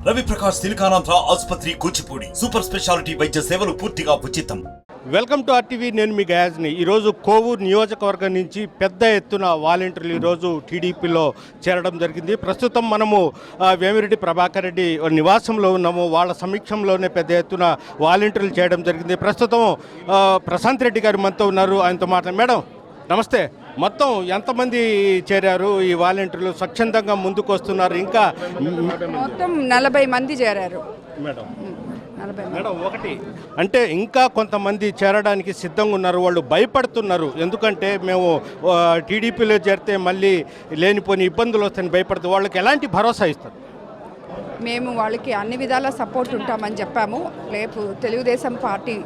రవి ప్రకాష్ సిలికానాంధ్ర ఆసుపత్రి Kuchipudi super speciality వైద్య సేవలు పూర్తిగా ఉచితం. Welcome to RTV. నేను మీ గయాజ్ని. ఈరోజు కోవూరు నియోజకవర్గం నుంచి పెద్ద ఎత్తున వాలంటీర్లు ఈరోజు టీడీపీలో చేరడం జరిగింది. ప్రస్తుతం మనము వేమిరెడ్డి ప్రభాకర్ రెడ్డి నివాసంలో ఉన్నాము. వాళ్ళ సమీక్షంలోనే పెద్ద ఎత్తున వాలంటీర్లు చేయడం జరిగింది. ప్రస్తుతం ప్రశాంత్ రెడ్డి గారు మనతో ఉన్నారు. ఆయనతో మేడం నమస్తే. మొత్తం ఎంతమంది చేరారు? ఈ వాలంటీర్లు స్వచ్ఛందంగా ముందుకు వస్తున్నారు. ఇంకా మొత్తం 40 మంది చేరారు మేడం. మేడం ఒకటి అంటే ఇంకా కొంతమంది చేరడానికి సిద్ధంగా ఉన్నారు. వాళ్ళు భయపడుతున్నారు. ఎందుకంటే మేము టీడీపీలో చేరితే మళ్ళీ లేనిపోని ఇబ్బందులు వస్తాయని భయపడుతూ వాళ్ళకి ఎలాంటి భరోసా ఇస్తారు? మేము వాళ్ళకి అన్ని విధాల సపోర్ట్ ఉంటామని చెప్పాము. రేపు తెలుగుదేశం పార్టీ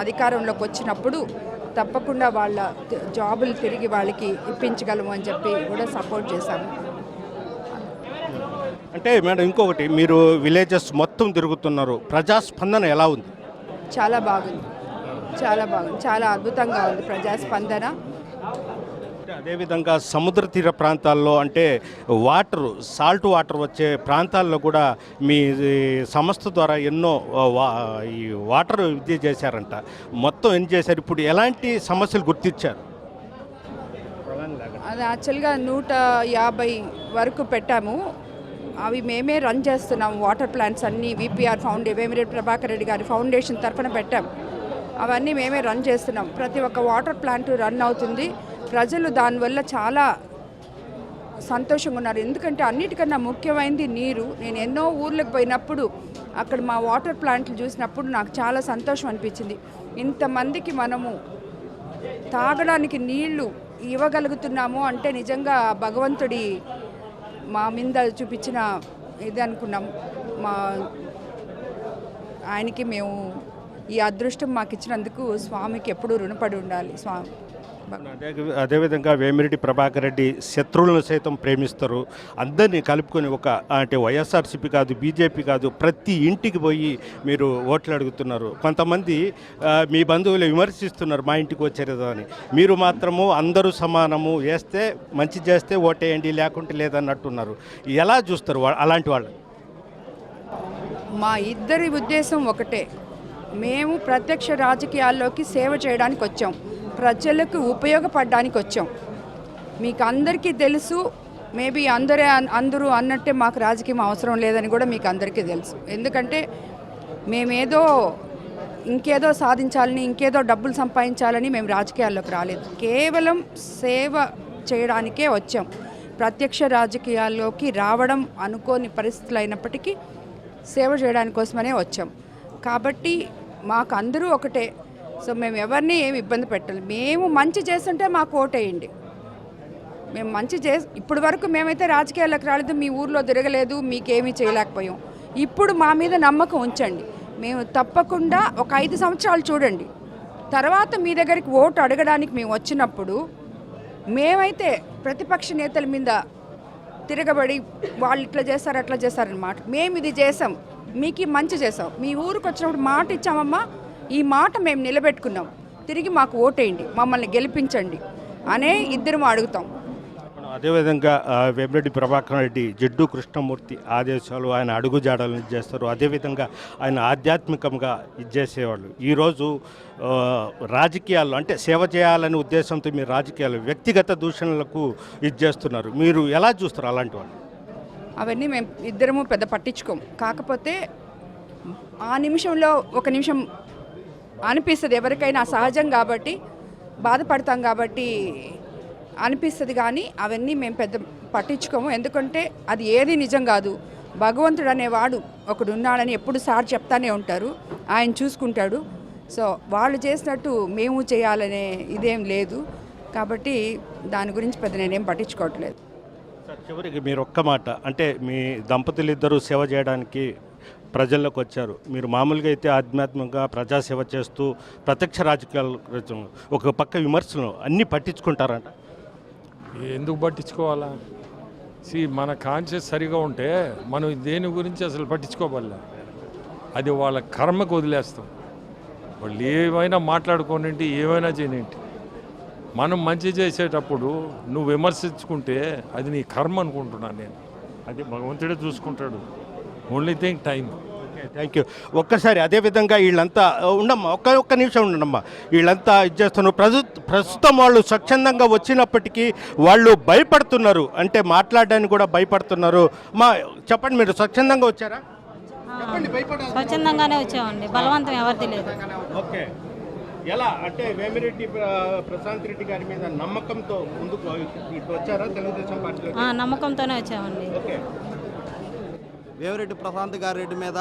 అధికారంలోకి వచ్చినప్పుడు తప్పకుండా వాళ్ళ జాబులు తిరిగి వాళ్ళకి ఇప్పించగలము అని చెప్పి కూడా సపోర్ట్ చేశాము. అంటే మేడం ఇంకొకటి, మీరు విలేజెస్ మొత్తం తిరుగుతున్నారు. ప్రజాస్పందన ఎలా ఉంది? చాలా బాగుంది, చాలా బాగుంది, చాలా అద్భుతంగా ఉంది ప్రజాస్పందన. అదేవిధంగా సముద్ర తీర ప్రాంతాల్లో అంటే సాల్ట్ వాటర్ వచ్చే ప్రాంతాల్లో కూడా మీ సంస్థ ద్వారా ఎన్నో ఈ వాటర్ విద్య చేశారంట. మొత్తం ఏం చేశారు? ఇప్పుడు ఎలాంటి సమస్యలు గుర్తించారు? అది యాక్చువల్గా 150 వరకు పెట్టాము. అవి మేమే రన్ చేస్తున్నాము. వాటర్ ప్లాంట్స్ అన్నీ విపిఆర్ వేమిరెడ్డి ప్రభాకర్ రెడ్డి గారి ఫౌండేషన్ తరఫున పెట్టాం. అవన్నీ మేమే రన్ చేస్తున్నాం. ప్రతి ఒక్క వాటర్ ప్లాంట్ రన్ అవుతుంది. ప్రజలు దానివల్ల చాలా సంతోషంగా ఉన్నారు. ఎందుకంటే అన్నిటికన్నా ముఖ్యమైనది నీరు. నేను ఎన్నో ఊర్లకు పోయినప్పుడు అక్కడ మా వాటర్ ప్లాంట్లు చూసినప్పుడు నాకు చాలా సంతోషం అనిపించింది. ఇంతమందికి మనము తాగడానికి నీళ్లు ఇవ్వగలుగుతున్నాము అంటే నిజంగా భగవంతుడి మా మీద చూపించిన ఇది అనుకున్నాం. ఆయనకి మేము ఈ అదృష్టం మాకు ఇచ్చినందుకు స్వామికి ఎప్పుడూ రుణపడి ఉండాలి. స్వామి అదేవిధంగా వేమిరెడ్డి ప్రభాకర్ రెడ్డి శత్రువులను సైతం ప్రేమిస్తారు. అందరినీ కలుపుకొని అంటే వైఎస్ఆర్సీపీ కాదు, బీజేపీ కాదు, ప్రతి ఇంటికి పోయి మీరు ఓట్లు అడుగుతున్నారు. కొంతమంది మీ బంధువులు విమర్శిస్తున్నారు మా ఇంటికి వచ్చారు అని. మీరు మాత్రము అందరూ సమానము, మంచి చేస్తే ఓటేయండి లేకుంటే లేదన్నట్టున్నారు. ఎలా చూస్తారు అలాంటి వాళ్ళు? మా ఇద్దరి ఉద్దేశం ఒకటే. మేము ప్రత్యక్ష రాజకీయాల్లోకి సేవ చేయడానికి వచ్చాం, ప్రజలకు ఉపయోగపడడానికి వచ్చాం. మీకు అందరికీ తెలుసు, మేబీ అందరూ అన్నట్టే మాకు రాజకీయం అవసరం లేదని కూడా మీకు అందరికీ తెలుసు. ఎందుకంటే మేమేదో ఇంకేదో సాధించాలని, ఇంకేదో డబ్బులు సంపాదించాలని మేము రాజకీయాల్లోకి రాలేదు. కేవలం సేవ చేయడానికే వచ్చాం. ప్రత్యక్ష రాజకీయాల్లోకి రావడం అనుకోని పరిస్థితులు అయినప్పటికీ సేవ చేయడానికి కోసమనే వచ్చాం. కాబట్టి మాకు అందరూ ఒకటే. సో మేము ఎవరిని ఏమి ఇబ్బంది పెట్టాలి. మేము మంచి చేస్తుంటే మాకు ఓటేయండి. మేము మంచి ఇప్పటి వరకు మేమైతే రాజకీయాల్లోకి రాలేదు, మీ ఊర్లో తిరగలేదు, మీకేమీ చేయలేకపోయాం. ఇప్పుడు మా మీద నమ్మకం ఉంచండి. మేము తప్పకుండా ఒక 5 సంవత్సరాలు చూడండి, తర్వాత మీ దగ్గరికి ఓటు అడగడానికి మేము వచ్చినప్పుడు మేమైతే ప్రతిపక్ష నేతల మీద తిరగబడి వాళ్ళు ఇట్లా చేస్తారు అట్లా చేస్తారన్నమాట. మేము ఇది చేసాం, మీకు మంచి చేసాం. మీ ఊరికి వచ్చినప్పుడు మాట ఇచ్చామమ్మా, ఈ మాట మేము నిలబెట్టుకున్నాం, తిరిగి మాకు ఓటేయండి, మమ్మల్ని గెలిపించండి అనే ఇద్దరం అడుగుతాం. అదేవిధంగా వేమిరెడ్డి ప్రభాకర్ రెడ్డి జిడ్డు కృష్ణమూర్తి ఆదేశాలు, ఆయన అడుగుజాడలను చేస్తారు. అదేవిధంగా ఆయన ఆధ్యాత్మికంగా చేసేవాళ్ళు. ఈరోజు రాజకీయాల్లో అంటే సేవ చేయాలనే ఉద్దేశంతో మీరు రాజకీయాలు వ్యక్తిగత దూషణలకు చేస్తున్నారు. మీరు ఎలా చూస్తారు అలాంటి వాళ్ళు? అవన్నీ మేము ఇద్దరము పెద్ద పట్టించుకోం. కాకపోతే ఆ నిమిషంలో ఒక నిమిషం అనిపిస్తుంది ఎవరికైనా, సహజం కాబట్టి బాధపడతాం కాబట్టి అనిపిస్తుంది. కానీ అవన్నీ మేము పెద్ద పట్టించుకోము. ఎందుకంటే అది ఏది నిజం కాదు. భగవంతుడు అనేవాడు ఒకడు ఉన్నాడని ఎప్పుడు సార్ చెప్తానే ఉంటారు. ఆయన చూసుకుంటాడు. సో వాళ్ళు చేసినట్టు మేము చేయాలనే ఇదేం లేదు. కాబట్టి దాని గురించి పెద్ద నేనేం పట్టించుకోవట్లేదు. చివరికి మీరు ఒక్క మాట అంటే, మీ దంపతులు ఇద్దరు సేవ చేయడానికి ప్రజల్లోకి వచ్చారు. మీరు మామూలుగా అయితే ఆధ్యాత్మికంగా ప్రజాసేవ చేస్తూ ప్రత్యక్ష రాజకీయాలు ఒక పక్క విమర్శలు అన్నీ పట్టించుకుంటారంట. ఎందుకు పట్టించుకోవాలా? మన కాన్షియస్ సరిగా ఉంటే మనం దేని గురించి అసలు పట్టించుకోవాలా. అది వాళ్ళ కర్మకు వదిలేస్తాం. వాళ్ళు ఏమైనా మాట్లాడుకోనండి, ఏమైనా చేయనండి. మనం మంచి చేసేటప్పుడు నువ్వు విమర్శించుకుంటే అది నీ కర్మ అనుకుంటున్నాను నేను. అది భగవంతుడే చూసుకుంటాడు. Only thing time. Thank you. ఒక్కసారి అదేవిధంగా వీళ్ళంతా ఉండమ్మా, ఒక్క నిమిషం ఉండమ్మా. వీళ్ళంతా ఇది చేస్తున్నారు. ప్రస్తుతం వాళ్ళు స్వచ్ఛందంగా వచ్చినప్పటికీ వాళ్ళు భయపడుతున్నారు, అంటే మాట్లాడడానికి కూడా భయపడుతున్నారు. మా చెప్పండి, మీరు స్వచ్ఛందంగా వచ్చారా? చెప్పండి, భయపడాలి. స్వచ్ఛందంగానే వచ్చామండి, బలవంతం ఎవరిది లేదు. ఓకే, ఎలా అంటే వేమిరెడ్డి ప్రశాంత్ రెడ్డి గారి మీద నమ్మకంతో ముందుకు ఇటు వచ్చారా తెలుగుదేశం పార్టీలో? నమ్మకంతోనే వచ్చామండి. ఓకే, వేమిరెడ్డి ప్రశాంత్ గారి మీద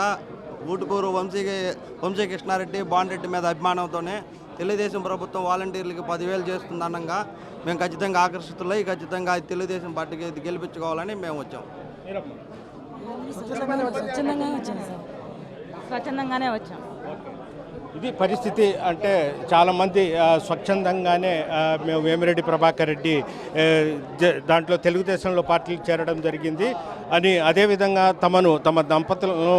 ఊటుకూరు వంశీకృష్ణారెడ్డి బాండ్రెడ్డి మీద అభిమానంతోనే తెలుగుదేశం ప్రభుత్వం వాలంటీర్లకి 10,000 చేస్తుందనగా మేము ఖచ్చితంగా ఆకర్షితులై ఖచ్చితంగా తెలుగుదేశం పార్టీకి గెలిపించుకోవాలని మేము వచ్చాం. స్వచ్ఛందంగానే వచ్చాం. ఇది పరిస్థితి. అంటే చాలామంది స్వచ్ఛందంగానే మేము వేమిరెడ్డి ప్రభాకర్ రెడ్డి దాంట్లో తెలుగుదేశంలో పార్టీలు చేరడం జరిగింది అని, అదేవిధంగా తమ దంపతులను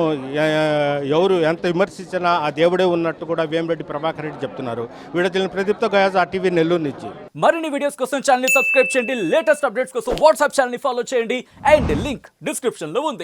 ఎవరు ఎంత విమర్శించినా ఆ దేవుడే ఉన్నట్టు కూడా వేమిరెడ్డి ప్రభాకర్ రెడ్డి చెప్తున్నారు. వీడియో ప్రదీప్తో గయాజ్, RTV నెల్లూరు నుంచి. మరిన్ని వీడియోస్ కోసం ఛానల్ ని సబ్స్క్రైబ్ చేయండి, లేటెస్ట్ అప్డేట్స్ కోసం వాట్సాప్ ఛానల్ ని ఫాలో చేయండి, అండ్ లింక్ డిస్క్రిప్షన్ లో ఉంది.